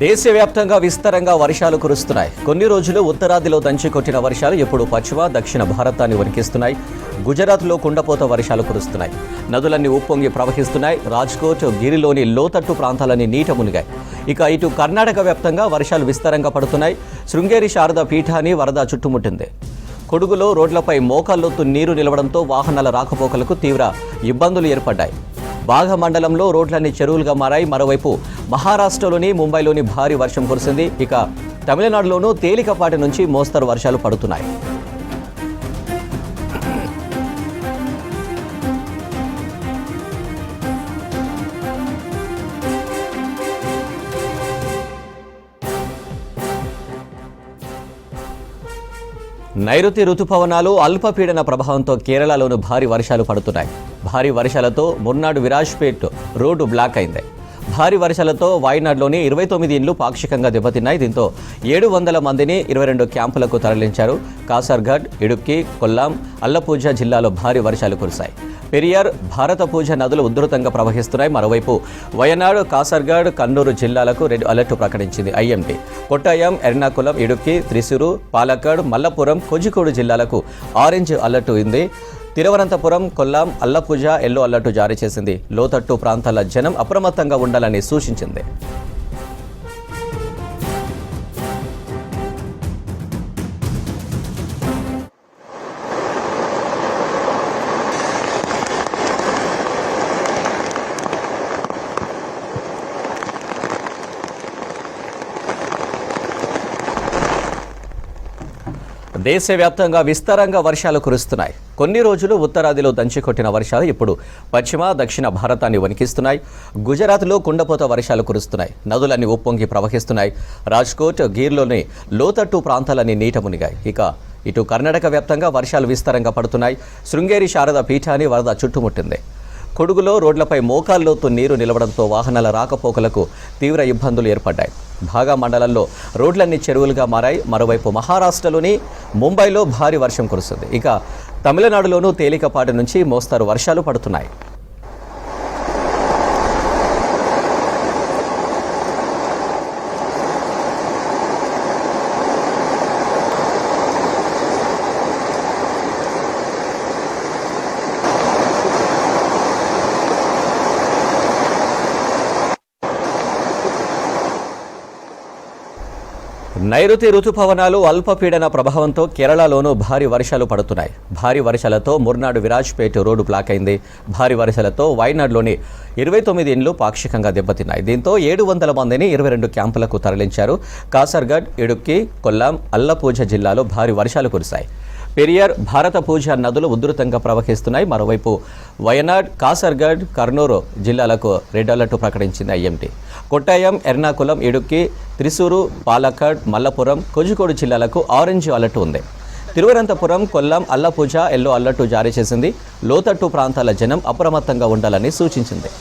దేశవ్యాప్తంగా విస్తారంగా వర్షాలు కురుస్తున్నాయి. కొన్ని రోజులు ఉత్తరాదిలో దంచికొట్టిన వర్షాలు ఇప్పుడు పశ్చిమ దక్షిణ భారతాన్ని వణికిస్తున్నాయి. గుజరాత్లో కుండపోత వర్షాలు కురుస్తున్నాయి. నదులన్నీ ఉప్పొంగి ప్రవహిస్తున్నాయి. రాజ్కోట్, గిరిలోని లోతట్టు ప్రాంతాలన్నీ నీట మునిగాయి. ఇక ఇటు కర్ణాటక వ్యాప్తంగా వర్షాలు విస్తారంగా పడుతున్నాయి. శృంగేరి శారదా పీఠాన్ని వరద చుట్టుముట్టింది. కొడుగులో రోడ్లపై మోకాల్లోతు నీరు నిలవడంతో వాహనాల రాకపోకలకు తీవ్ర ఇబ్బందులు ఏర్పడ్డాయి. బాఘ మండలంలో రోడ్లన్నీ చెరువులుగా మారాయి. మరోవైపు మహారాష్ట్రలోని ముంబైలోని భారీ వర్షం కురిసింది. ఇక తమిళనాడులోనూ తేలికపాటి నుంచి మోస్తరు వర్షాలు పడుతున్నాయి. నైరుతి రుతుపవనాలు అల్పపీడన ప్రభావంతో కేరళలోనూ భారీ వర్షాలు పడుతున్నాయి. భారీ వర్షాలతో ముర్నాడు విరాజ్పేట్ రోడ్డు బ్లాక్ అయింది. భారీ వర్షాలతో వాయనాడ్లోని 29 ఇండ్లు పాక్షికంగా దెబ్బతిన్నాయి. దీంతో 700 మందిని 22 క్యాంపులకు తరలించారు. కాసర్గఢ్, ఇడుక్కి, కొల్లాం, అల్లపూజ జిల్లాలో భారీ వర్షాలు కురిశాయి. పెరియార్, భారతపూజ నదులు ఉధృతంగా ప్రవహిస్తున్నాయి. మరోవైపు వయనాడ్, కాసర్గఢ్, కన్నూరు జిల్లాలకు రెడ్ అలర్ట్ ప్రకటించింది ఐఎండీ. కొట్టాయం, ఎర్నాకుళం, ఇడుక్కి, త్రిశూరు, పాలక్కడ్, మల్లపురం, కోజికోడు జిల్లాలకు ఆరెంజ్ అలర్ట్ ఉంది. తిరువనంతపురం, కొల్లాం, అల్లపూజ ఎల్లో అలర్టు జారీ చేసింది. లోతట్టు ప్రాంతాల జనం అప్రమత్తంగా ఉండాలని సూచించింది. దేశవ్యాప్తంగా విస్తారంగా వర్షాలు కురుస్తున్నాయి. కొన్ని రోజులు ఉత్తరాదిలో దంచికొట్టిన వర్షాలు ఇప్పుడు పశ్చిమ దక్షిణ భారతాన్ని వణికిస్తున్నాయి. గుజరాత్లో కుండపోత వర్షాలు కురుస్తున్నాయి. నదులన్నీ ఉప్పొంగి ప్రవహిస్తున్నాయి. రాజ్కోట్, గిర్లోని లోతట్టు ప్రాంతాలన్నీ నీట మునిగాయి. ఇక ఇటు కర్ణాటక వ్యాప్తంగా వర్షాలు విస్తారంగా పడుతున్నాయి. శృంగేరి శారదా పీఠాన్ని వరద చుట్టుముట్టింది. కొడుగులో రోడ్లపై మోకాల్లోతు నీరు నిలవడంతో వాహనాల రాకపోకలకు తీవ్ర ఇబ్బందులు ఏర్పడ్డాయి. భాగా మండలంలో రోడ్లన్నీ చెరువులుగా మారాయి. మరోవైపు మహారాష్ట్రలోని ముంబైలో భారీ వర్షం కురుస్తుంది. ఇక తమిళనాడులోనూ తేలికపాటి నుంచి మోస్తారు వర్షాలు పడుతున్నాయి. నైరుతి రుతుపవనాలు అల్పపీడన ప్రభావంతో కేరళలోనూ భారీ వర్షాలు పడుతున్నాయి. భారీ వర్షాలతో ముర్నాడు విరాజ్పేట్ రోడ్డు బ్లాక్ అయింది. భారీ వర్షాలతో వాయనాడ్లోని 29 ఇండ్లు పాక్షికంగా దెబ్బతిన్నాయి. దీంతో 700 మందిని 22 క్యాంపులకు తరలించారు. కాసర్గఢ్, ఇడుక్కి, కొల్లాం, అల్లపూజ జిల్లాలో భారీ వర్షాలు కురిశాయి. పెరియార్, భారతపూజ నదులు ఉధృతంగా ప్రవహిస్తున్నాయి. మరోవైపు వయనాడ్, కాసర్గఢ్, కర్నూలు జిల్లాలకు రెడ్ అలర్ట్ ప్రకటించింది ఐఎండీ. కొట్టాయం, ఎర్నాకుళం, ఇడుక్కి, త్రిశూరు, పాలక్కడ్, మల్లపురం, కోజికోడు జిల్లాలకు ఆరెంజ్ అలర్ట్ ఉంది. తిరువనంతపురం, కొల్లాం, అల్లపూజ ఎల్లో అలర్టు జారీ చేసింది. లోతట్టు ప్రాంతాల జనం అప్రమత్తంగా ఉండాలని సూచించింది.